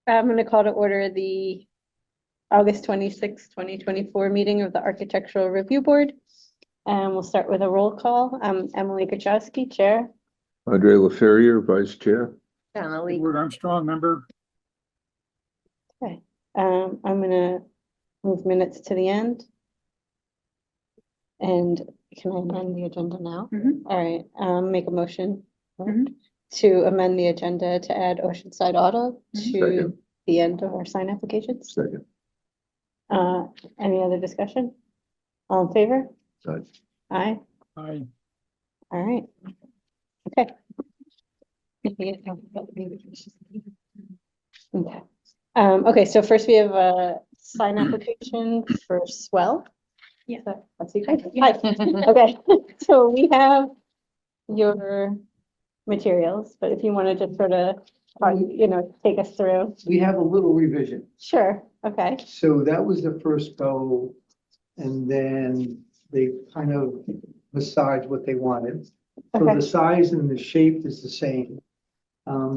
I'm going to call to order the August 26th, 2024 meeting of the Architectural Review Board. And we'll start with a roll call. Emily Kachowski, Chair. Andre LaFerrier, Vice Chair. Edward Armstrong, member. Okay. I'm going to move minutes to the end. And can I amend the agenda now? All right. Make a motion to amend the agenda to add Oceanside Auto to Second. the end of our sign applications. Second. Any other discussion? All in favor? Aye. Aye. Aye. All right. Okay. Okay. Okay, so first we have a sign application for Swell. Yeah. That's you guys. Hi. Okay, so we have your materials, but if you want to just sort of, take us through. We have a little revision. Sure, okay. So that was the first go, and then they kind of massaged what they wanted. So Okay. the size and the shape is the same.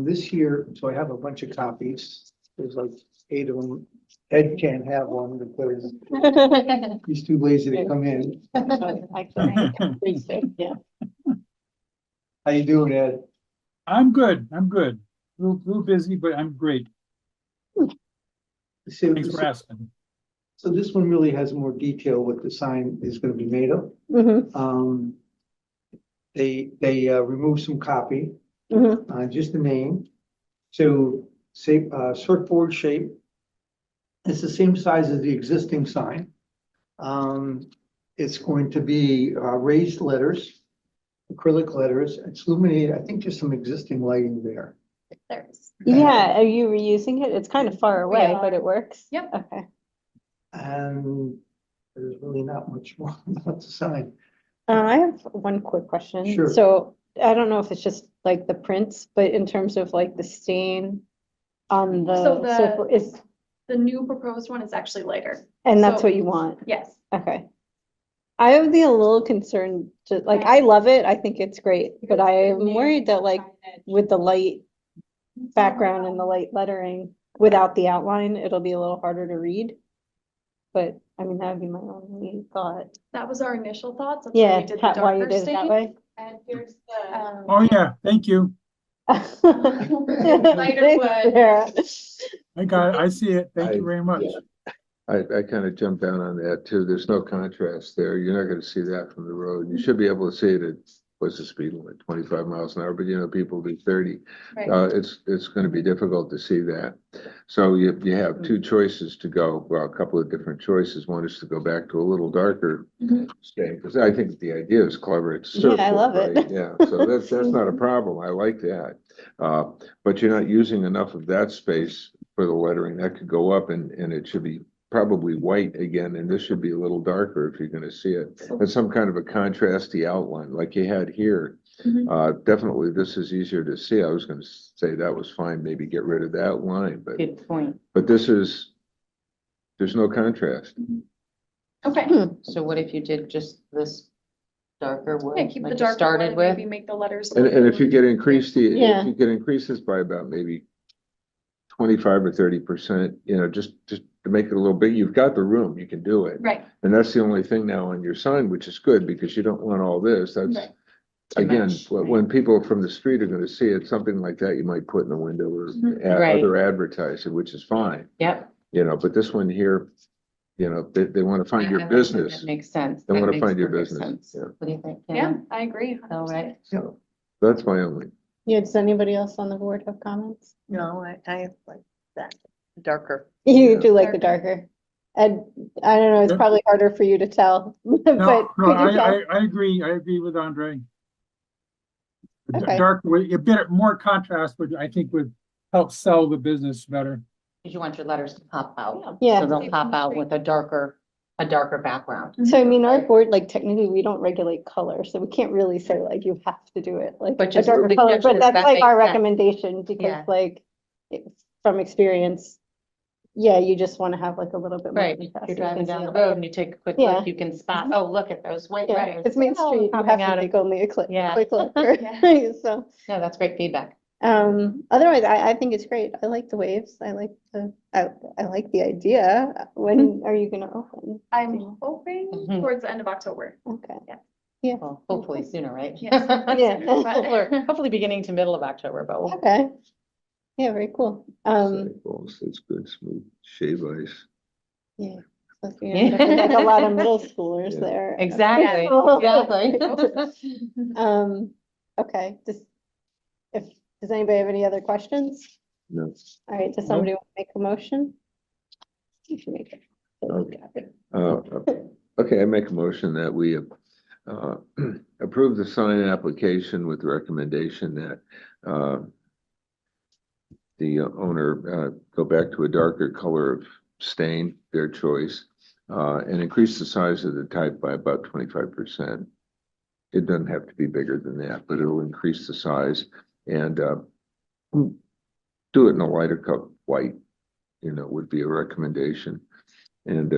This year, so I have a bunch of copies. There's like 8 of them. Ed can't have one because he's too lazy to come in. Actually, yeah. How you doing, Ed? I'm good. I'm good. A little busy, but I'm great. So Thanks for asking. so this one really has more detail what the sign is going to be made of. Mhm, They removed some copy. mhm. Just the name. So say, surfboard shape. It's the same size as the existing sign. It's going to be raised letters, acrylic letters. It's illuminated. I think there's some existing lighting there. Yeah, are you reusing it? It's kind of far away, but it works? Yep. Okay. And there's really not much more about the sign. I have one quick question. Sure. So I don't know if it's just like the prints, but in terms of like the stain on So the surfboard is, The new proposed one is actually lighter. and that's so- what you want? Yes. Okay. I would be a little concerned to, like, I love it. I think it's great, but I am worried that like with the light background and the light lettering without the outline, it'll be a little harder to read. But I mean, that would be my only thought. That was our initial thoughts. That's why Yeah, we did the why you darker did it that stain. way. And here's the. Oh, yeah. Thank you. Lighter wood. Yeah. I got it. I see it. Thank you very much. I kind of jumped down on that too. There's no contrast there. You're not going to see that from the road. You should be able to see it at, what's the speed limit, 25 miles an hour, but people do 30. Right. It's going to be difficult to see that. So you have 2 choices to go, well, a couple of different choices. One is to go back to a little darker stain, because I think the idea is clever. It's Yeah, I surfboard, love it. right? Yeah, so that's not a problem. I like that. But you're not using enough of that space for the lettering. That could go up and it should be probably white again, and this should be a little darker if you're going to see it. And some kind of a contrasty outline like you had here. Definitely this is easier to see. I was going to say that was fine, maybe get rid of that line, but Good point. but there's no contrast. Okay. So what if you did just this darker wood? Yeah, keep the like you darker started wood, with? maybe make the letters. a And little if you get increased Yeah. if you could increase this by about maybe 25 or 30%, just to make it a little big, you've got the room, you can do it. Right. And that's the only thing now on your sign, which is good because you don't want all this. That's, Right. again, much, when people from the street are going to see it, something like that you might put in the window or Right. other advertising, which is fine. Yep. But this one here, they want to find I your think business. That makes sense. They That wanna makes find your perfect business, sense. yeah. What do you think? Yeah, Kim? I agree. All right. So that's my only. Yeah, does anybody else on the board have comments? No, I like that darker. You Yeah. do like the darker. And I don't know, it's Yep. probably harder for you to tell, but No, could you tell? I agree. I agree with Andre. Okay. Dark, a bit more contrast, which I think would help sell the business better. Because you want your letters to pop out. Yeah. So they'll pop out with a darker background. So I mean, our board, like technically, we don't regulate color, so we can't really say like you have to do it like But a just darker the color, suggestion, but that's that like makes our sense. recommendation because Yeah. like from experience, yeah, you just want to have like a little bit more. Right. contrast, You're so you driving can see down the it. road and you take a quick Yeah. look, you can spot, oh, look at those white Yeah, letters. it's Main Oh, Street, you popping have out to of- make only a click, Yeah. quick look, right? So, No, that's great feedback. Otherwise, I think it's great. I like the waves. I like the idea. When are you gonna open? I'm hoping towards the end of October. Okay. Well, hopefully sooner, right? Yes. Yeah. Hopefully beginning to middle of October, but we'll. Okay. Yeah, very cool. Sidewalls, that's good, smooth, shave ice. Yeah. So you're gonna end up with, like a lot of middle schoolers Yeah. there. Exactly, exactly. Okay, does anybody have any other questions? No. All right, does somebody want to make a motion? You should make it. Okay. Okay, I make a motion that we approve the sign application with the recommendation that the owner go back to a darker color of stain, their choice, and increase the size of the type by about 25%. It doesn't have to be bigger than that, but it'll increase the size and do it in a lighter color, white, would be a recommendation. And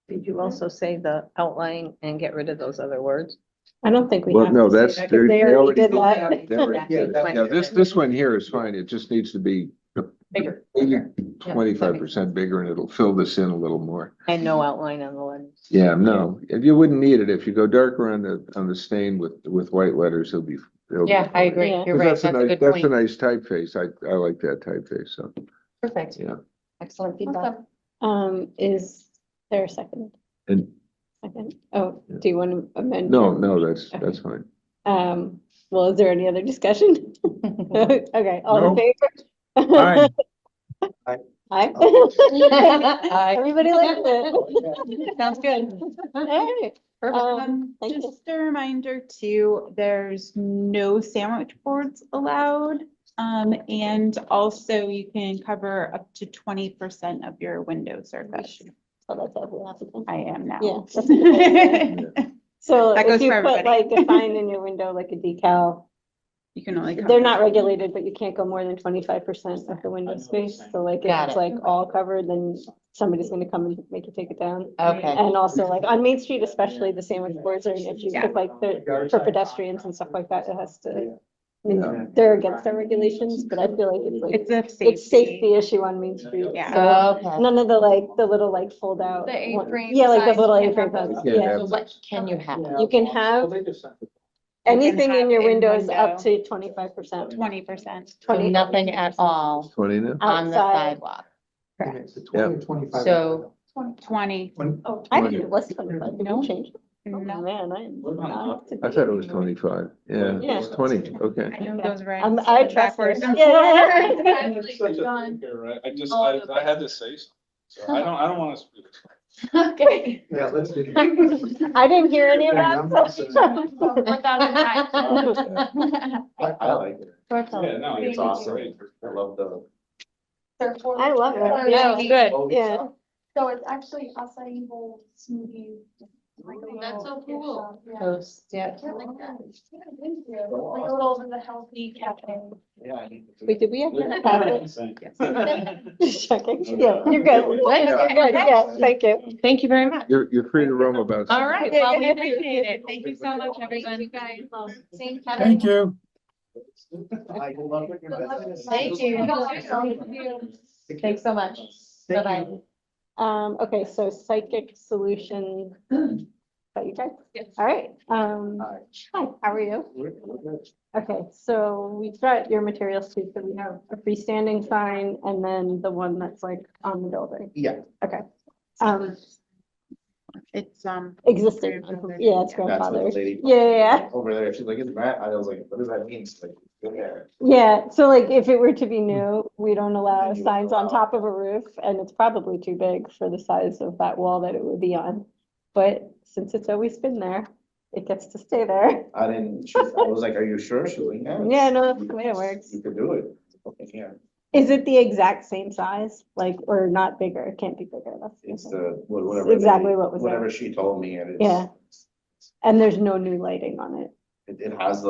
Did you also say the outline and get rid of those other words? I don't think we well, have no, to say that's that, 'cause they already did that. they already did it. Yeah, this one here is fine. It just needs to be Bigger. maybe Yeah, 25% bigger, and it'll fill this in a little more. And no outline on the letters. Yeah, no, if you wouldn't need it, if you go darker on the stain with white letters, it'll be. Yeah, I agree. Yeah. You're 'Cause right. that's a That's a nice, good that's a point. nice typeface. I like that typeface, so, Perfect. yeah. Excellent feedback. Awesome. Is there a second? And, Oh, do you want to amend? no, your- that's fine. Well, is there any other discussion? Okay, all in No. favor? Aye. Aye. Aye. Everybody likes it. Sounds good. All right. Thank you. Just a reminder too, there's no sandwich boards allowed. And also you can cover up to 20% of your window surface. So that's every applicant. I am now. Yeah. that's okay. So That if goes you for put like everybody. a sign in your window, like a decal, You can only. they're cover- not regulated, but you can't go more than 25% of the window space. So like if Got it's it. like all covered, then somebody's gonna come and make you take it down. Okay. And also like on Main Street especially, the sandwich boards are an issue, Yeah. because like for pedestrians and stuff like that, it has to, I mean, Yeah. they're against our regulations, but I feel like it's like, It's a it's safety issue on Main Street. Yeah. So Okay. none of the little like fold out. The A-frame Yeah, like those signs, little you can't A-frame have signs, those. You can't yeah. have What can you have? You can have anything in have your in windows up window. to 25%. 20%. So 20 nothing at all 20 now? on the outside. sidewalk. Yeah. 25. So 20. Oh, I think it was 25. Did No. you change? Oh, No. man, I am not up to I date. thought it was 25. Yeah, Yeah. it's 20, okay. I know those right. I trust Backwards. it. Yeah. Actually, John. I just, All of I had to say something, so I don't wanna speak. Okay. Yeah, let's do. I didn't hear any of that. so- I like it. Short Yeah, no, it's awesome. I love the. I love it. Yeah, it's good. Yeah. So it's actually acai bowl smoothie. Like a That's so little gift cool. shop, yeah. Toast, yeah. Yeah, like that. Yeah, thank you. Like a little in the healthy cafe. Yeah. Wait, did we have to pass it? Yes. Checking. Yeah, you're good. You're good. Yeah, thank you. Thank you very much. You're free to roam about. All right, Yeah, well, we yeah. appreciate it. Thank you so much, Thank everyone. you guys. Same. Thank you. Thank you. Thanks so much. Bye-bye. Okay, so Psychic Solution. That you guys? Yes. All right. Hi, how are you? Okay, so we've got your materials too. So we have a freestanding sign and then the one that's like on the building. Yeah. Okay. It's, Existing. Grandfathered. Yeah, it's That's what the grandfathered. lady. Yeah. Over there, she's like, it's rat, I was like, what does that mean? She's like, go there. Yeah, so like if it were to be new, we don't allow Then you signs wouldn't on allow top of a roof and it's probably too big for the size of that wall that it would be on. But since it's always been there, it gets to stay there. I was like, are you sure? She was like, yeah. Yeah, no, that's the way it works. You could do it. Okay, yeah. Is it the exact same size, like, or not bigger? It can't be bigger, that's. the It's thing. the, whatever. Exactly what was there. Whatever she told me, and it's. Yeah. And there's no new lighting on it. It has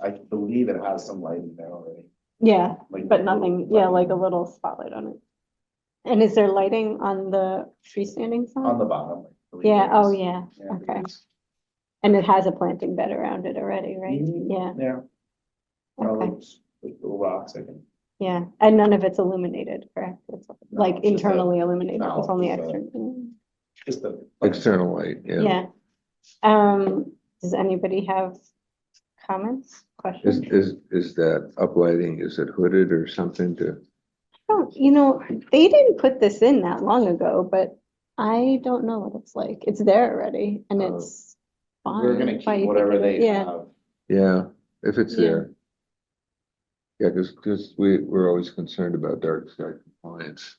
I believe it has some lighting there already. Yeah, Like but the nothing, little yeah, like a lighting little spotlight on it. And is there lighting on the freestanding sign? On the bottom. I believe Yeah, there oh, is. yeah, Yeah, okay. it is. And it has a planting bed around it already, right? Mhm. Yeah, Yeah. Okay, Like little rocks, I think. yeah, and none of it's illuminated, correct? It's like it's just a- internally illuminated, it's no, only just a- external. Just the. External light, yeah. Yeah. Does anybody have comments, Is, questions? is that uplighting, is it hooded or something to? Oh, you know, they didn't put this in that long ago, but I don't know what it's like. It's there already and it's fine. We're gonna Why you keep whatever think it- they Yeah, have. Yeah, if it's Yeah. there. Yeah, because we're always concerned about dark sky compliance.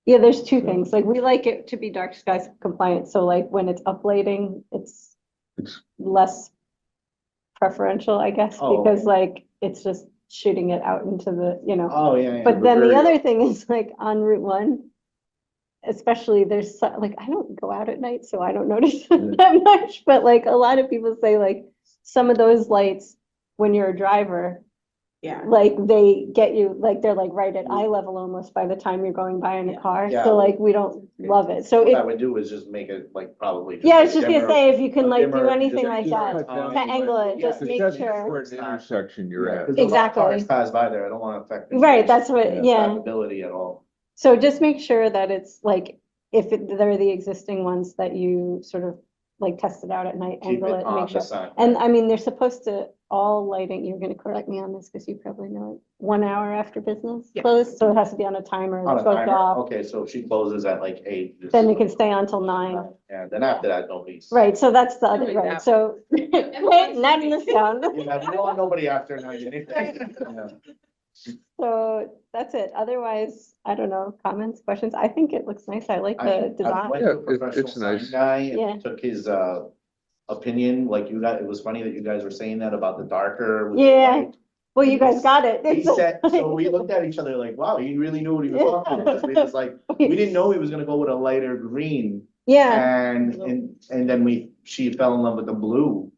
yeah, there's two things. Like we like it to be dark skies compliant. So like when it's uplighting, it's It's, less preferential, I guess, Oh, because okay. like it's just shooting it out into the, you know. Oh, yeah, yeah. But then the very- other thing is like on Route 1, especially there's like, I don't go out at night, so I don't notice that much, but like a lot of people say like some of those lights, when you're a driver, Yeah. like they get you, like they're like right at eye level almost by the time you're going by in the car. Yeah. So like we don't love it. So What I if, would do is just make it like probably. yeah, I was make just gonna dimmer- say, if you can a like do dimmer, anything just like dimmer that time to angle it, when- just yeah, make that's sure. where the intersection you're Yeah, at. 'cause a lot of Exactly. cars pass by there, I don't wanna affect. Right, that's what, Yeah. yeah. Ability at all. So just make sure that it's like, if they're the existing ones that you sort of like test it out at night, Keep angle it it, on make the sure. side. And I mean, they're supposed to, all lighting, you're gonna correct me on this because you probably know it, 1 hour after business Yeah. closed, so it has to be on a timer, On a it's both timer, off. okay, so if she closes at like 8. just- Then it can stay on till 9. And then after that, nobody's. Right, so that's the other, Only right, that. so, not in the sound. Yeah, we don't want nobody after 9. So that's it. Otherwise, I don't know, comments, questions. I think it looks nice. I like I the design. went to a Yeah, it's professional sign nice. guy Yeah. and took his opinion, like you got, it was funny that you guys were saying that about the darker. with the Yeah. light. Well, you guys got it. He said, so we looked at each other like, wow, he really knew what he was talking about. We was like, we didn't know he was gonna go with a lighter green. Yeah, And then she fell in love with the blue.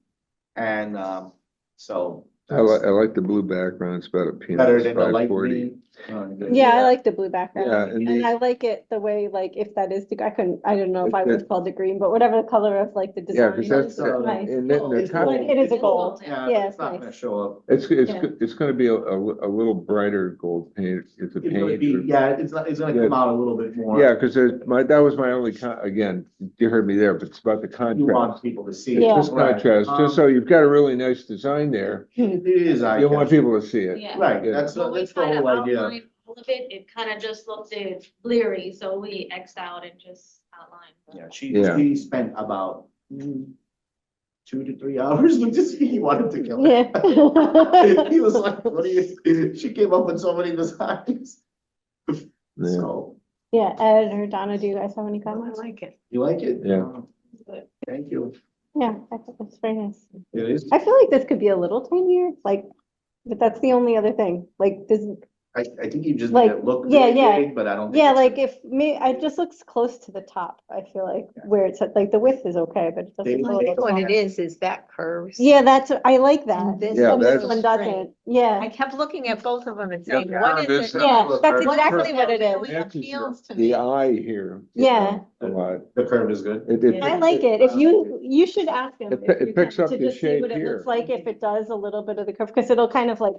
And so. I like the blue background, it's about a Better peanut, than the light 540. green. yeah, I like the blue background. Yeah, and And the- I like it the way, like, if that is the, I don't know if It- I would it- have called it green, but whatever the color of like the Yeah, design because is, that's, it's nice. and then the It's top, Like, it is a It's gold. Yeah, Yeah, it's it's not gonna nice. show up. Yeah. it's gonna be a little brighter gold paint, it's a It's gonna paint. be, yeah, it's gonna Yeah. come out a little bit more. Yeah, because that was my only, again, you heard me there, but it's about the You contrast. want people to see. Yeah. it. Just contrast, just so you've got a really nice design there, It is. you want people to see it. Yeah. Right, Yeah. that's When we the kind of whole idea. outlined all of it, it kind of just looked bleary, so we Xed out and just outlined. Yeah, Yeah. she spent about 2 to 3 hours with this, he wanted to kill Yeah. it. He was like, what do you, she came up with so many designs. Yeah. So, Yeah, Ed or Donna, do you guys have any I comments? like it. you like it? Yeah. Thank you. Yeah, I think that's very nice. It is. I feel like this could be a little tinier, like, but that's the only other thing, like, this, I think you just Like, made it look yeah, really yeah. big, but I don't. think yeah, it's- like if me, it just looks close to the top, I feel like, where it's at, like, the width is okay, but it They- doesn't. I look think what it taller. is that curves. Yeah, that's, I like that. And this Yeah, And this that's- one straight. doesn't, yeah, I kept looking at both of them and Yeah, saying, the what curve is is it? not- yeah, look, that's curve- exactly what it really is. Matches appeals to the me. eye here. Yeah. A lot. The curve is good. I like it. If you should ask him. It if you picks can, up to the just see shape what it here. looks like if it does a little bit of the curve, because it'll kind of like,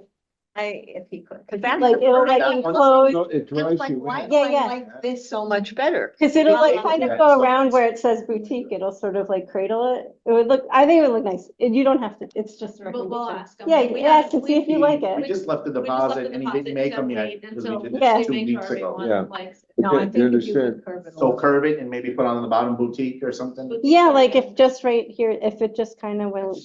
If he could, because that's. like, the it'll first like that thing. one- enclose, No, it I was drives like, you why in. do Yeah, I yeah. like this so much better? because it'll like Yeah. kind of Yeah. go around where it says boutique, it'll sort of like cradle it. It would look, I think it would look nice. And you don't have to, it's just a But we'll recommendation. ask him. Yeah, We you haven't- ask and see if you we- like We it. just left the We just left deposit the and he deposit, didn't make so them yet, wait because until we did Yeah. this 2 make sure weeks ago. everyone Yeah. likes it. No, I You think if you understand? would curve it. a So little. curve it and maybe put on the bottom boutique or something, Yeah, like if just right here, if it just kind of went,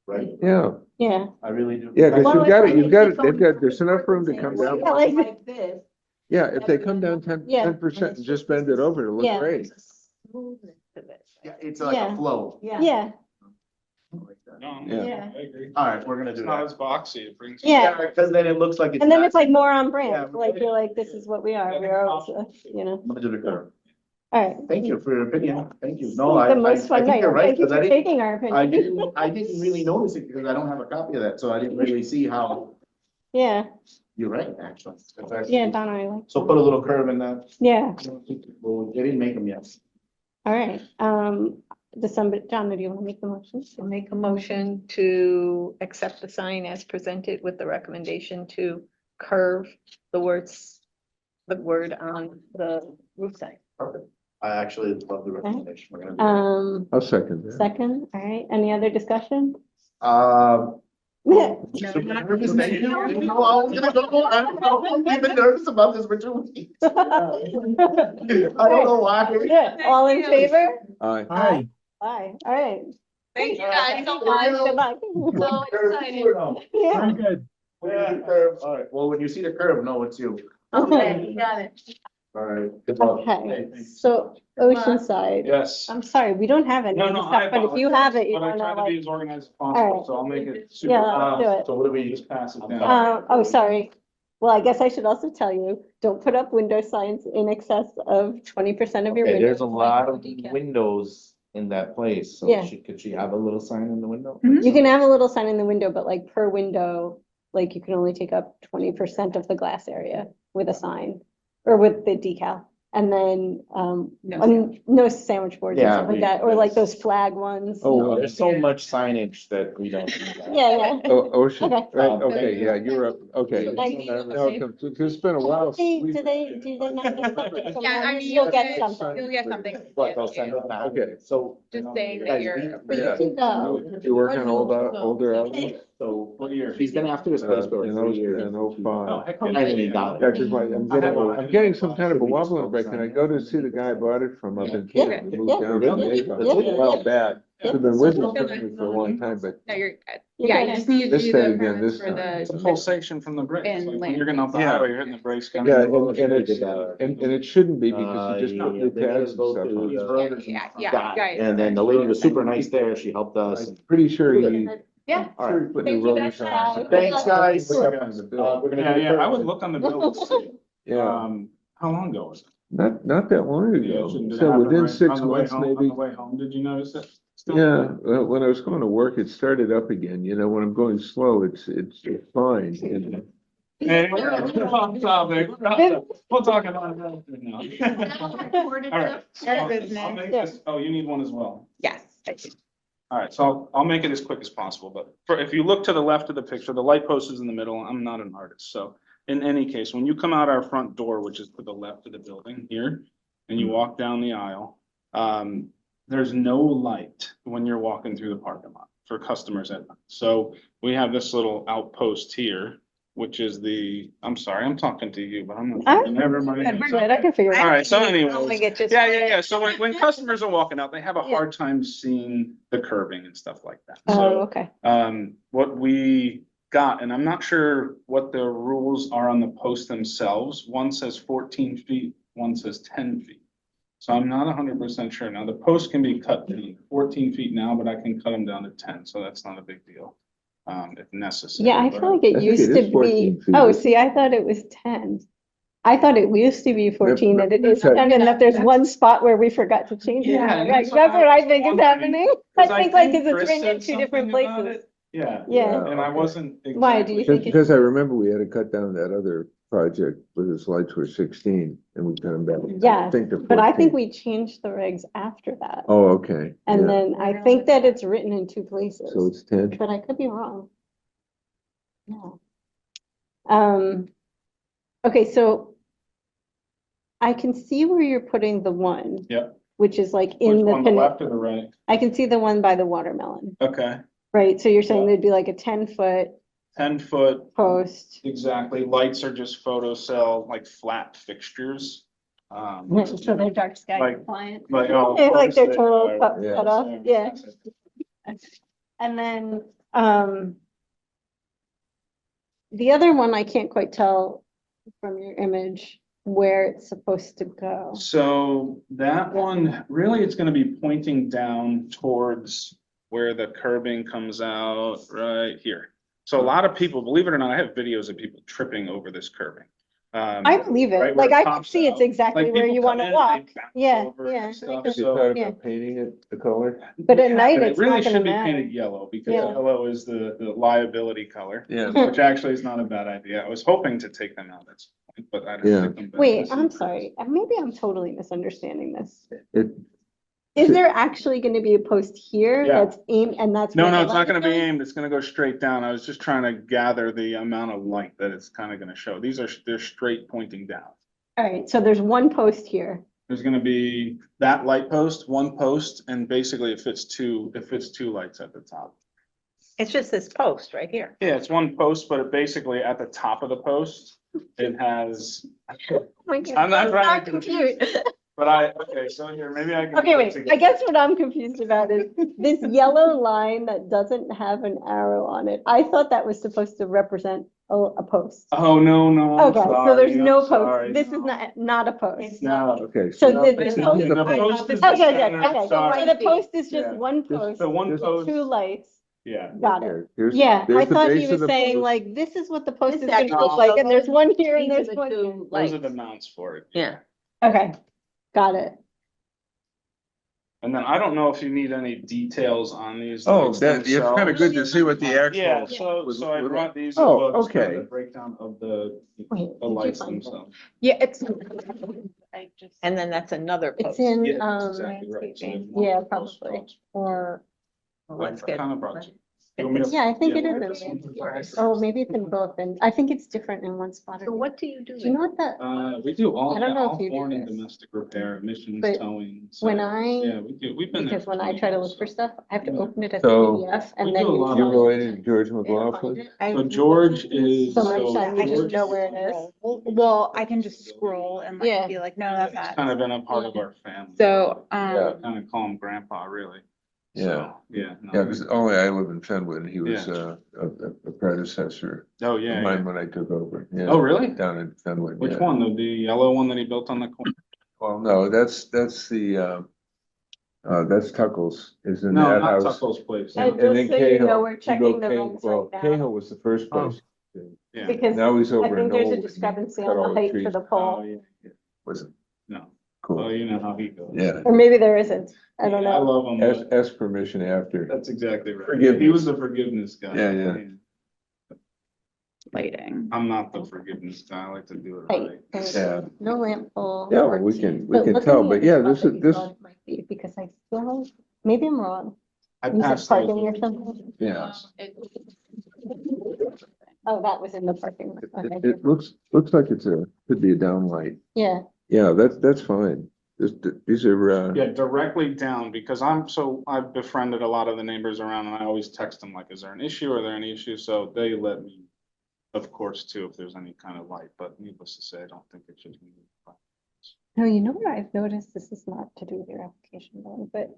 right? Yeah, yeah. I really do. yeah, because Well, you've got it's it, like they've got, there's enough room to come down. Yeah, like- this. Yeah, if they come down 10% Yeah. and just bend it over, it'll Yeah. look great. There's a smoothness to this. Yeah, it's like Yeah. a flow. Yeah, Like that. No, Yeah. I agree. All right, we're gonna do It's not that. as boxy, it brings. yeah. Because then it looks like it's. And then not- it's like more on Yeah, brand, like you're like, this is what we are, we are, you know, I'm gonna do the curve. all right. Thank you for your opinion. Thank you. No, I The most fun think night. you're right, Thank you because for I didn't, taking our opinion. I didn't really notice it because I don't have a copy of that, so I didn't really see how, Yeah, you're right, actually. That's actually- yeah, Donna, I like, So put a little curve in that. yeah, Well, they didn't make them yet. all right. Does somebody, John, do you want to make the motion? I'll make a motion to accept the sign as presented with the recommendation to curve the words, the word on the roof sign. Perfect. I actually love the recommendation. We're gonna do I'll second that. Second, all right, any other discussion? it. Super nervous that you didn't know I was gonna go. I don't know. We've been nervous about this for 2 weeks. I don't know why. Yeah, all in favor? Aye. Hi. Aye, all right. Thank you guys so Bye, much. good luck. So excited. Yeah. Very good. When you see the curve, all right, well, when you see the curve, know it's you. Okay, got it. All right. Good luck. Okay, so Oceanside, Yes. I'm sorry, we don't have any of this stuff, but if you have it, you But I don't try know, to be like, as organized as All possible, right. so I'll make it super. Yeah, let's do it. So what do we Just pass it down. Oh, sorry. Well, I guess I should also tell you, don't put up window signs in excess of 20% of your Okay, windows. there's a lot of windows in that place, so Yeah. could she have a little sign in the window? You can have a little sign in the window, but like per window, like you can only take up 20% of the glass area with a sign or with the decal. And then, no sandwich boards or Yeah, something like that, or like those flag ones. Oh, There's so much signage that we don't. Yeah, yeah. Oh, Ocean, Okay. right, okay, yeah, you're up, okay. Thank you. No, it's been a while. Hey, since do they not get something from Yeah, I them? mean, You'll get something. You'll get something. What, they'll send it now? Okay. So. Just saying that Guys, you're. But you Yeah. can go. You work on older houses? So, What year? he's been after this place for In like 3 years. oh Oh, five. heck. I mean, not- Yeah, cause I'm getting some kind of a wobbling break, and I go to see the guy I bought it from up in Yeah, Canada. Moved yeah, down yeah, from Avon. yeah. Well, bad. Yeah. I've been with him for a long time, but No, you're good. You're Yeah, good. you just need to This do time the again, permits this for time. It's a the. pulsation from the brakes. And Like when you're getting off the Yeah. highway, you're hitting the brakes. yeah, coming. and it shouldn't be because you just put new pads and stuff on. And then the lady was super nice there, she helped us. I'm pretty sure he. Yeah. All right. Put new Thank you, rotors guys. on. Thanks, guys. Look up on the bill. We're gonna Yeah, do yeah, I the- would look on the bill to see. Yeah, How long ago was it? not that long The ago, ocean, did it so happen within right 6 on the way months home- On maybe. the way home, did you notice it? Still- Yeah, when I was going to work, it started up again, you know, when I'm going slow, it's fine. And Hey, we're off topic. We'll talk about that now. All right. So I'll make this, oh, you need one as well. Yes. All right, so I'll make it as quick as possible, but if you look to the left of the picture, the light post is in the middle. I'm not an artist, so in any case, when you come out our front door, which is to the left of the building here, and you walk down the aisle, there's no light when you're walking through the parking lot for customers at night. So we have this little outpost here, which is I'm sorry, I'm talking to you, but I'm not talking to everybody. We're good, I can figure it All out. right, so Only anyways, get just- yeah. So when customers are walking out, they have a Yeah. hard time seeing the curving and stuff like that. Oh, So, okay. what we got, and I'm not sure what the rules are on the posts themselves. One says 14 feet, one says 10 feet. So I'm not 100% sure. Now, the post can be cut to 14 feet now, but I can cut them down to 10, so that's not a big deal, if necessary. Yeah, I But, feel like I it think used it to is 14 be, feet. oh, see, I thought it was 10. I thought it used to be 14 and it is Okay. 10, and that there's one spot where we forgot to change it. Yeah, and Right, that's that's what what I I was think is wondering. happening. I 'Cause think like, Chris cause it's written in said 2 different something about places. it. Yeah. Yeah. And I wasn't. Why, do you exactly- think Because I remember we had to cut down that other project where his lights were 16 and we cut them back. Yes, they're But I think 14. we changed the regs after that. Oh, okay. And yeah. then I think that it's written in 2 places. So it's 10. But I could be wrong. Yeah. Okay, so I can see where you're putting the one. Yep. Which is like Which in the, one, the left or the right? I can see the one by the watermelon, Okay, right? So you're saying Yeah. there'd be like a 10-foot 10 foot, post. exactly. Lights are just photocell, like flat fixtures. So they're dark sky Like- compliant. Like, oh, Like they're obviously, total cut yeah. cut off, yeah. And then, the other one, I can't quite tell from your image where it's supposed to go. So that one, really, it's gonna be pointing down towards where the curbing comes out right here. So a lot of people, believe it or not, I have videos of people tripping over this curbing. I believe right it, where like it I can pops see it's out. exactly Like, where people you come wanna in and they walk. bounce Yeah, over yeah. and stuff, Have you so- thought Yeah. about painting it the color? But at night, But it's it really not gonna should be matter. painted yellow because Yeah. yellow is the liability color, Yeah. which actually is not a bad idea. I was hoping to take them out at some point, but I Yeah. don't think. Wait, I'm sorry, maybe I'm totally misunderstanding this. It, Is there actually gonna be a post here Yeah. that's aimed and that's? No, where no, the it's not light gonna be goes? aimed, it's gonna go straight down. I was just trying to gather the amount of light that it's kind of gonna show. They're straight pointing down. All right, so there's one post here. There's gonna be that light post, one post, and basically it fits two lights at the top. It's just this post right here. Yeah, it's one post, but it basically at the top of the post, it has, Oh my God, I'm not I'm trying to confused. okay, so here, maybe I can. Okay, put it wait, I together. guess what I'm confused about is this yellow line that doesn't have an arrow on it. I thought that was supposed to represent a post. Oh, no, no, I'm Okay, so sorry, there's I'm no post. sorry, This is no. not a post. No. Okay. So No, the it's the not. post. The post is Okay, the okay, center, okay. sorry. So the post is just Yeah. one Just post, The one Just post, two lights. yeah. Got it. Here, here's- Yeah, I there's the thought base he of was the saying post. like, this is what the post This is gonna actually look like, and there's one here and These are there's the one here. two Those are lights. the mounts for it. Yeah. Okay, got it. And then I don't know if you need any details on these. Oh, lights that, it's kind of themselves. good to see what the Yeah, actual. so I brought these as Oh, well, just kind of okay. a breakdown of the Wait, did you lights find it? themselves. Yeah, it's. I just. And then that's another It's post. in, Yeah, that's exactly right. So there's one yeah, post probably, post. or, Let's I get. kinda brought you. You want me to- yeah, I think it Yeah. is in. Oh, maybe it's in both, and I think it's different in one spot. So what do you do? Do you know what the, We do all, I don't yeah, know if all you do foreign and this, domestic repair, emissions, but towing. when sales. I- Yeah, we do, we've been there. because for when I 20 try to years, look for so. stuff, I have to Yeah. open it as a So, PDF we and then. do a lot You of- related to George Find McLaughlin? it. I- So George is. So much so time, I just George- know where it is. Well, I can just scroll and Yeah. like be like, no, that's It's not. kind of been a part of our family. So, Yeah. Kind of call him grandpa, really. Yeah. So, yeah. no, Yeah, because only I live in Fenwood and he was Yeah. a predecessor Oh, of yeah, mine yeah. when I took over. Yeah, Oh, really? down in Fenwood. Which yeah. one? The yellow one that he built on the corner? Well, no, that's the, that's Tuckles is in No, that not house. Tuckle's place. And And just then so you know, Cahill. we're You go checking the Cahill- rooms well, right now. Cahill was the first Oh. place. Yeah. Because Now he's I over in think there's Knoll. a discrepancy Cut on the all height for trees. the Oh, pole, yeah. Wasn't No. Oh, cool. you know how he goes. Yeah. or maybe there isn't, I don't Yeah, I know. love him. Ask, but ask permission after. That's exactly right. Forgiveness. He was the forgiveness guy. Yeah, yeah. lighting. I'm not the forgiveness guy. I like to do it Height, right. there you Yeah. go. No lamp pole. Yeah, well, we 14. can, we can look at tell, the but other yeah, spot this that is, you this, thought it might be, because I feel, maybe I'm wrong. I You said passed parking those. or something? yeah. Oh, that was in the parking lot. Okay. It looks like could be a downlight. Yeah, Yeah, that's fine. These are, Yeah, directly down, because I've befriended a lot of the neighbors around and I always text them like, is there an issue? Are there any issues? So they let me, of course, too, if there's any kind of light, but needless to say, I don't think it should be. no, you know what I've noticed, this is not to do with your application, Dawn, but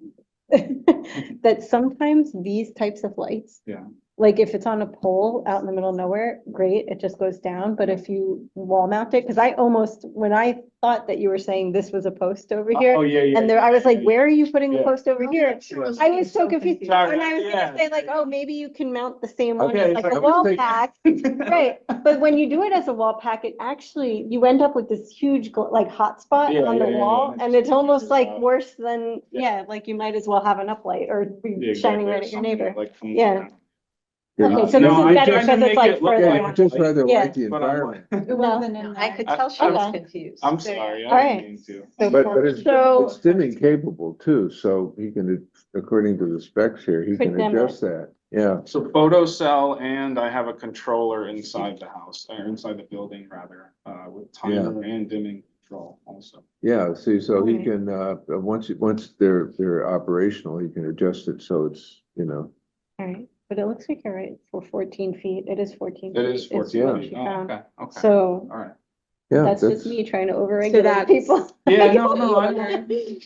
that sometimes these types of lights. Yeah. Like if it's on a pole out in the middle of nowhere, great, it just goes down, but if you wall mount it, because I almost, when I thought that you were saying this was a post over here. Oh, yeah, yeah. And there, I was like, where are you putting the Yeah. post over here? I was so confused, Sorry, and I was yeah. gonna say like, oh, maybe you can mount the same one Okay, as like I a was wall thinking- pack. Right, but when you do it as a wall pack, it actually, you end up with this huge like hotspot Yeah, on the yeah, yeah, wall, yeah. and it's almost like Yeah. worse than, yeah, like you might as well have an uplight or be Yeah, shining exactly. right at your Something neighbor. like comes Yeah. down. Okay, so No, this I is better tried to because make it's like it look further. yeah, like you just rather Yeah. like the But I'm environment. It wasn't in I there. could tell she was Okay. confused. I'm sorry, I Alright. didn't mean to. But it's So- dimming capable too, so he can, according to the specs here, he Could can dim adjust that. Yeah, So photo cell, and I have a controller inside the house, or inside the building rather, with timer and dimming control also. yeah, see, so he Alright. can, once they're operational, he can adjust it so it's, All right, but it looks like you're right, for 14 feet, it is 14. It is feet, 14 what feet. she Oh, found. okay, okay. So All right. yeah. that's just me trying to overregulate that's- people. Yeah, no,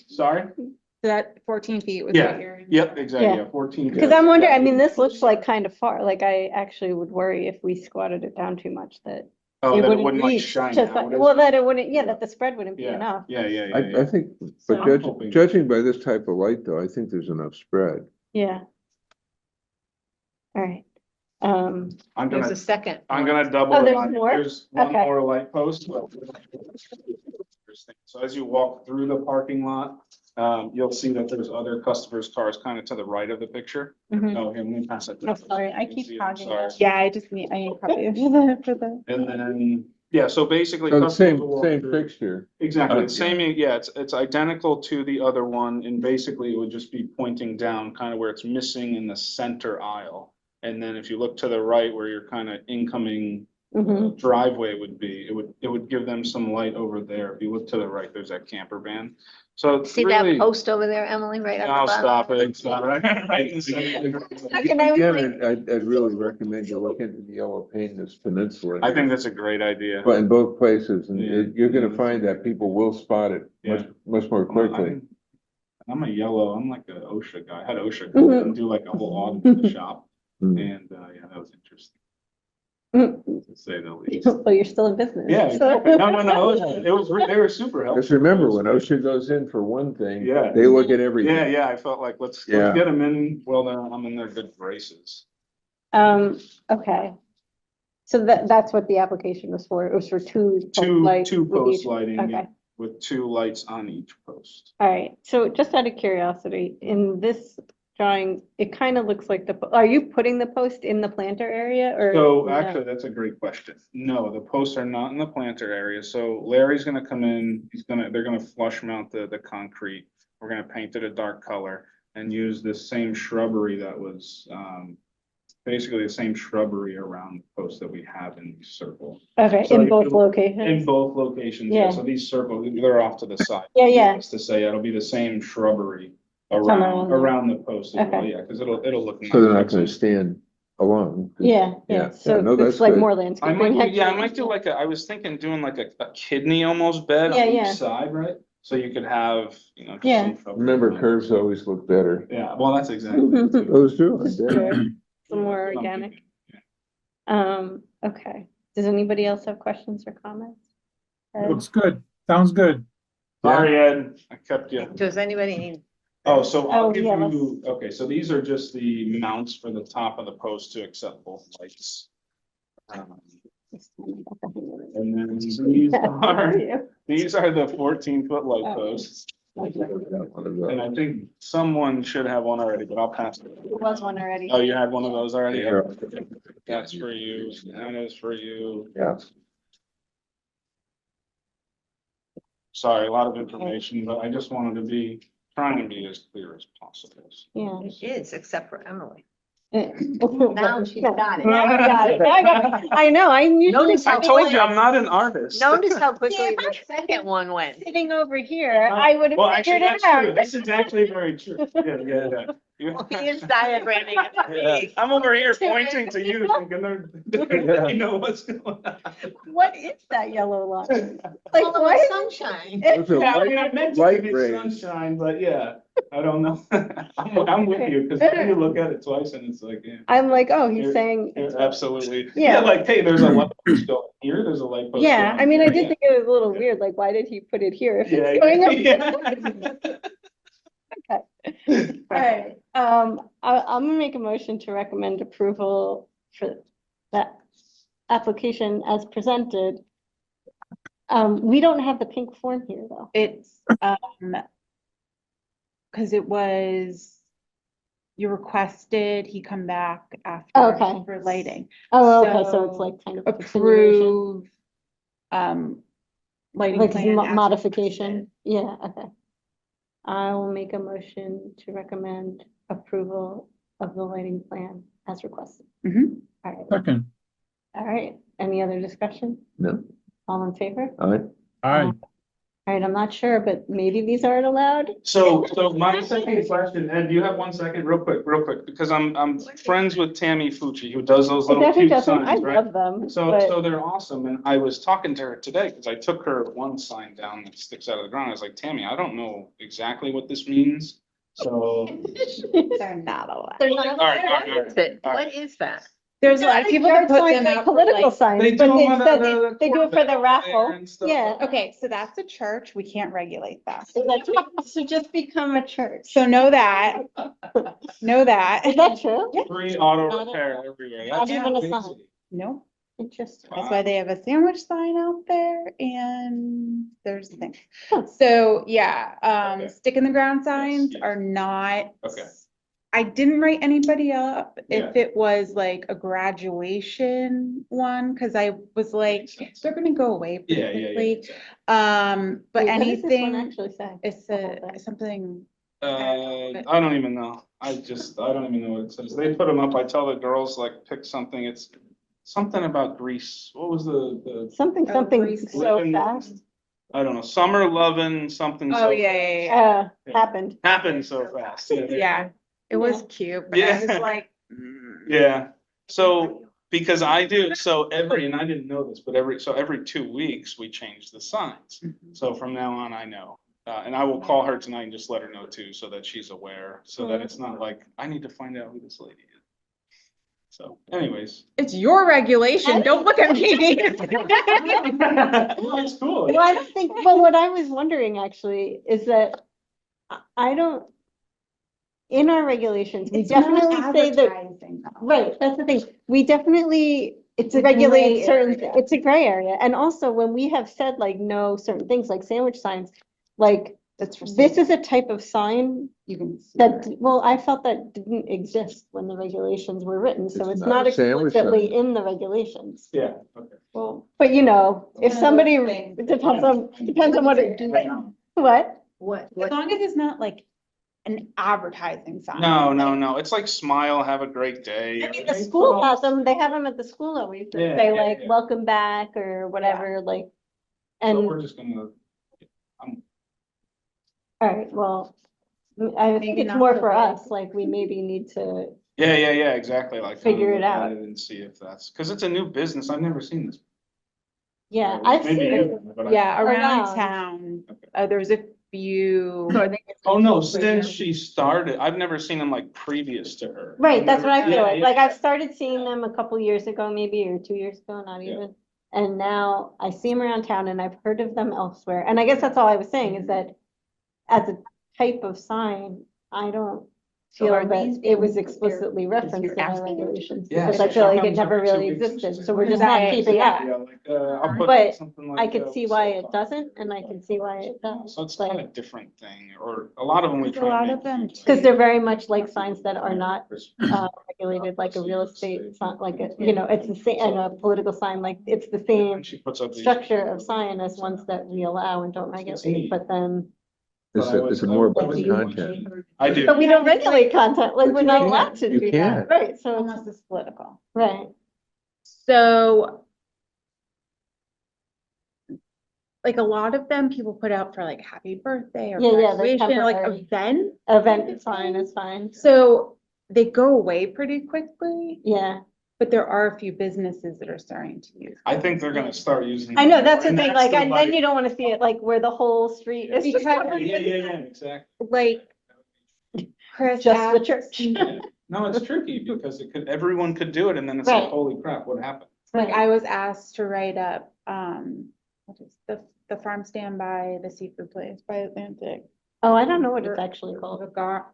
sorry? So that 14 feet was Yeah. what you're. Yep, exactly, Yeah. yeah, 14. Because I'm wondering, I mean, this looks like kind of far, like I actually would worry if we squatted it down too much that Oh, it that it wouldn't wouldn't like reach, shine just out. like, well, that it wouldn't, yeah, that the spread wouldn't be Yeah, enough. yeah, yeah, yeah, I yeah. think, So- but I'm hoping- judging by this type of light though, I think there's enough spread. Yeah. All right. I'm There's gonna, a second. I'm gonna double. Oh, there's it. more? There's one Okay. more light post. So as you walk through the parking lot, you'll see that there's other customers' cars kind of to the right of the picture. Mhm. Oh, here, let me pass it. Oh, sorry, I You can keep see it, I'm talking. sorry. Yeah, I need a copy for the. And then Yeah, so basically. So the customers will walk same through- fixture. Exactly, Uh, it's same, yeah, it's identical to the other one, and basically it would just be pointing down kind of where it's missing in the center aisle. And then if you look to the right where your kind of incoming Mhm. driveway would be, it would give them some light over there. If you look to the right, there's that camper van. So it's See that really. post over there, Emily, right at the I'll bottom? stop it. Stop it. Right in the center. And I was like- Again, I'd really recommend you look into the yellow paint in this peninsula. I think that's a great idea. But in both places, and Yeah. you're gonna find that people will spot it much more quickly. I'm a yellow, I'm like a OSHA guy. I had OSHA Mhm. come in and do like a whole audit of the shop. Mm. And, yeah, that was interesting, Mm. to say the least. Well, you're still in business. Yeah, exactly. No, they were super helpful. Just remember, when OSHA goes in for one thing, Yeah. they look at everything. Yeah, I felt like, let's Yeah. get them in, well, then I'm in their good graces. Okay. So that's what the application was for. It was for two. post lights Two with post each- lighting, yeah, Okay, with 2 lights on each post. all right. So just out of curiosity, in this drawing, it kind of looks like are you putting the post in the planter area or? So no? actually, that's a great question. No, the posts are not in the planter area. So Larry's gonna come in, they're gonna flush mount the concrete. We're gonna paint it a dark color and use this same shrubbery that was, basically the same shrubbery around the posts that we have in the circle. Okay, So in you both could- locations? In both locations, yeah. Yeah. So these circles, they're off to the side. Yeah, yeah. Needless to say, it'll be the same shrubbery around there. around the post as well, Okay. yeah, because it'll look nice. So they're not gonna stand alone. Yeah, Yeah, yeah. So no, that's it's like good. more I landscaping. might, I actually. might do like I was thinking doing like a kidney almost bed Yeah, on each yeah. side, right? So you could have, just Yeah. some shrubbery Remember, around. curves always look better. Yeah, well, that's exactly it too. Those do, I bet. Sure. Some more That's what I'm organic. thinking, yeah. Okay. Does anybody else have questions or comments? Ed? Looks good. Sounds good. Sorry, Ed, I kept you. Does anybody need? Oh, so I'll Oh, give yeah, you, okay, so these are just the mounts for the top of the post to accept both lights. And then these are the 14-foot light Oh. posts. One of those. And I think someone should have one already, but I'll pass it. There was one already. Oh, you had one of those already? Yeah. That's for you, that is for you. Yeah. Sorry, a lot of information, but I just wanted to trying to be as clear as possible. Yeah. It is, except for Emily. Now Now she's got it. Now I got it. Now I got it. I know, I usually. Notice how I told you, I'm not an artist. Notice how quickly Yeah, the second one went. Sitting over here, I would Well, have actually, figured it that's true. out. This is actually very true. Yeah. He is diagramming Yeah. it. I'm over here pointing to you, thinking they know what's going on. What is that yellow line? Like, All of what? the sunshine. Those are Yeah, I mean, I light- meant to light give it rays. sunshine, but yeah, I don't know. I'm with you, because then you look at it twice and it's like, yeah. I'm like, oh, he's You're- saying, Absolutely. Yeah. Yeah, like, hey, there's a light post going here, there's a light post. yeah, going I mean, I here. did think it was a little weird, like, why did he put it here if Yeah, it's going up? yeah. All right, I'm gonna make a motion to recommend approval for that application as presented. We don't have the pink form here, though. It's, because it was, you requested, he come back after Okay. for lighting. Oh, okay, so So it's like kind of. a continuation. Approve, lighting Like plan. as modification, requested. yeah, okay. I will make a motion to recommend approval of the lighting plan as requested. Mhm. All Second. right, any other discussion? No. All in favor? All right. Aye. All right, I'm not sure, but maybe these aren't allowed? So my second question, Ed, do you have 1 second, real quick, because I'm friends with Tammy Fucci, who does those It little definitely cute doesn't, I signs, right? love them, So but, they're awesome, and I was talking to her today, because I took her one sign down that sticks out of the ground, I was like, Tammy, I don't know exactly what this means, so. They're not allowed. They're not All right, all right, all What right. is it? All right. What is that? There's a lot of people that put them out for Political like. signs, They but do them on instead the they do it for the Corvette raffle, and stuff yeah. like that. Okay, so that's a church. We can't regulate that. So just become a church. So know that, know that. Is that true? Free auto repair everywhere. Not That's even a crazy. sign. No, Interesting. that's why they have a sandwich sign out there and there's the thing. Huh. So, yeah, Okay. stick in the ground signs yes. are not. Okay. I didn't write anybody up Yeah. if it was like a graduation one, because I was like, they're gonna go away pretty Yeah, yeah, yeah. quickly. But Wait, what does this one anything, actually say? it's The whole thing. something, I don't even know. I don't even know what it says. They put them up. I tell the girls like, pick something. It's something about Greece. What was the, Something, Oh, something Grease. so Living- fast, I don't know, summer loving something. oh, so yeah, yeah, yeah. Yeah. happened. Happened so fast. Yeah. Yeah, it was cute, but I was Yeah. like. Yeah, so, because I do, so and I didn't know this, but every 2 weeks, we change the signs. Mhm. So from now on, I know, and I will call her tonight and just let her know too, so that she's aware, so that it's not like, I need to find out who this lady is. So anyways. It's your regulation, don't look at me. It's cool. Well, I don't think, well, what I was wondering actually is that I don't, in our regulations, we It's not definitely say that, advertising, though. right, that's the thing. We definitely, it's It's a regulated gray certain, area. it's a gray area. And also when we have said like no certain things like sandwich signs, like That's for this sale. is a type of sign You can see. that, right? well, I felt that didn't exist when the regulations were written, so It's it's not not a sandwich explicitly sign. in the regulations. Yeah, okay. Well, But you know, if One of those somebody, things. it depends on what it, what? as long as it's not like an advertising sign. No, it's like smile, have a great day. I mean, the school has them, they have them at the school always, that Yeah, say yeah, like, yeah. welcome back or whatever, like. So And, we're just gonna, all right, well, I think Maybe it's not more so for big. us, like, we maybe need to, yeah, exactly, like. Figure kinda it look at out. And see if that's, because it's a new business, I've never seen this. yeah, I've Maybe seen you it. have, but I- Yeah, around Around. town, Okay. there's a few. Oh, no, since she started, I've never seen them like previous to her. Right, I've that's what I never- feel Yeah, like, yeah. like I've started seeing them a couple years ago, maybe, or 2 years ago, not Yeah. even. And now I see them around town and I've heard of them elsewhere, and I guess that's all I was saying, is that as a type of sign, I don't So feel are that these it was being explicitly prepared? referenced in our asking? regulations, Yeah, because so I feel like it sometimes never every 2 really weeks, it's existed, like, so we're just Right, not keeping yeah. up. Yeah, like, I'll put But something like. I could see why it doesn't, and I can see why it does. So it's Like- kind of different thing, or a lot of them we Because a try. and lot make of them cute, Because they're very much like signs that are not like- regulated, like a real estate, sign, like a, you know, it's the same, and a political sign, like, it's the same And she puts up these- structure of sign as ones that we allow and don't regulate, but then. Is it more about the content? I do. But we don't regulate content, like, But we're you not can't. allowed to You do that, can't. right, so, Unless it's political. right, So. Like a lot of them, people put out for like happy birthday or Yeah, yeah, they're graduation, or like temporary. event. event sign is fine, So they go away pretty quickly, yeah. but there are a few businesses that are starting to use. I think they're gonna start using. I know, them that's more, the thing, and like, the, and then you don't wanna see it like where the whole street is just. Yeah, exactly. Like. Chris Just the asked- church. Yeah. No, it's tricky because everyone could do it and then it's like, Right. holy crap, what happened? Like I was asked to write up, what is the farm stand by the seafood place by Atlantic. Oh, I don't know what it's actually called. Vigar-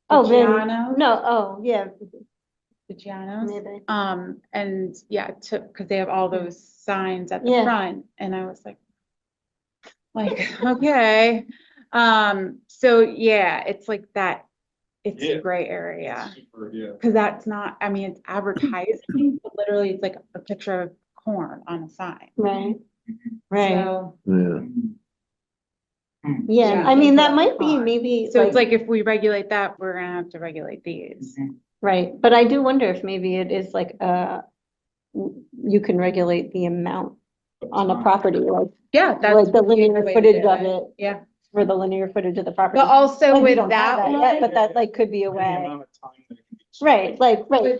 Oh, then, Vigiano's? no, oh, yeah, Vigiano's. maybe. And yeah, because they have all those signs at the Yeah. front, and I was like, okay. So yeah, it's like that, it's Yeah. a gray area, Super, yeah. because that's not, I mean, it's advertising, but literally it's like a picture of corn on a sign. Right, right, So, Yeah. yeah, Yeah. I mean, that might be maybe, so it's like if we regulate that, we're gonna have to regulate these. right, but I do wonder if maybe it is like, you can regulate the amount on a property, like, Yeah, that's. like the the linear way to footage do of it, Yeah, for the linear footage of the property. but also Like, we with don't have that yet, one, but that like could be a The way. amount of time that it can be- Right,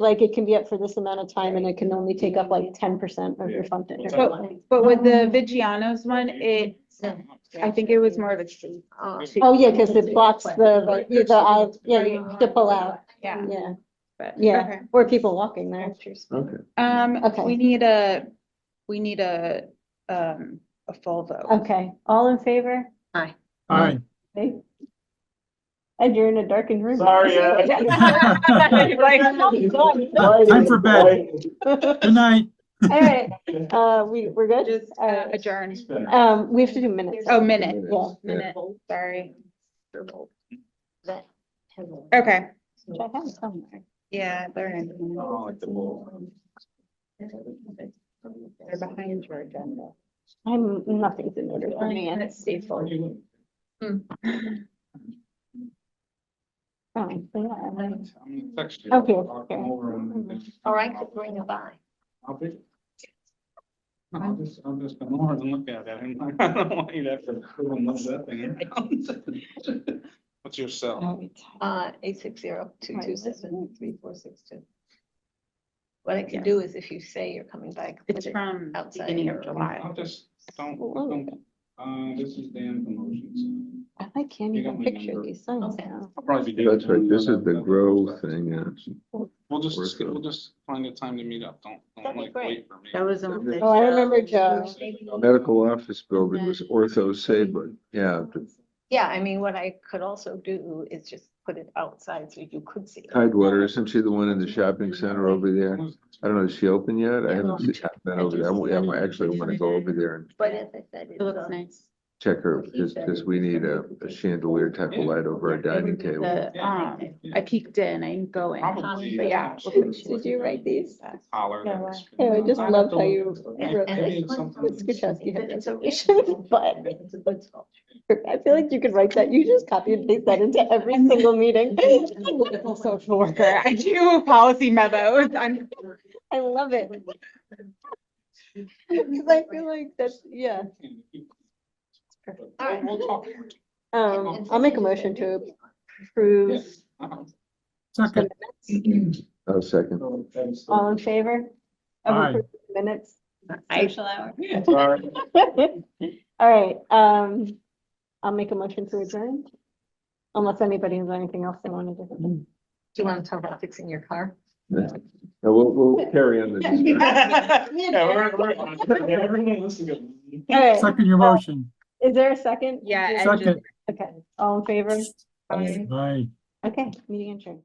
like it can be up for this amount of time and it can only take up like 10% of your frontage. or But- something. but with the Vigiano's one, I think it was more of a. Oh, yeah, because it blocks the, yeah, you have to pull out, Yeah, yeah, but, yeah, okay. or people walking there. Okay. Okay. We need a full vote. Okay, all in favor? Aye. Okay. Ed, you're in a darkened room. Sorry, Ed. Time for bed. Good night. All right, we're good? Just All right. adjourn. We have to do minutes. Oh, minute, Yeah. minute, sorry. Okay, which I have somewhere. Yeah, they're in. Oh, like the bowl. They're behind your agenda. Nothing's in order for me and it's stable. Oh, so yeah, I'm gonna text you. Okay, I'll come okay. over and- Or I could bring it by. I'll be. I'll just come over and look at it. I don't want you to have to move that thing around. What's your cell? 860-227-3462. What I can do is if you say you're coming by, I can It's put it from outside beginning here. of July. I'll just, don't, Oh. this is Dan Promotions. I can't You got even my picture number. these signs Okay. now. I'll probably be. doing That's right, this is the grow thing, yeah. We'll just find a time to meet up. Don't That'd be like great. wait for me. That was. Oh, I remember Joe. Medical office building was Ortho Saybrook, yeah. Yeah, I mean, what I could also do is just put it outside so you could see it. Tidewater, isn't she the one in the shopping center over there? I don't know, is she open yet? I haven't been over there. I actually want to go over there and But as I said, It looks nice. check her, because we need a chandelier type of light over our dining table. I peeked in, I didn't go in, Probably. but yeah. Did you write these? Holler. Yeah, why? Yeah, I just love how you And- wrote and this. it's one something- time- Skuchowski had it's a- reservations, but It's a good sculpture. I feel like you could write that. You just copy and paste that into every single meeting. I'm a social worker. I do policy memos. I love it. Cause I feel like that's, yeah. All right. We'll talk. I'll make a motion to approve Second, the minutes. Oh, second. All in favor? of Aye. approving the Minutes. Social hour. All right, I'll make a motion to adjourn. Unless anybody has anything else they want to do. Do you want to talk about fixing your car? No, we'll carry on the discussion. Yeah, everyone wants to go. All right, second your motion. is there a second? Yeah, and Second, Okay, all in favor? Aye. aye. Okay, meeting adjourned.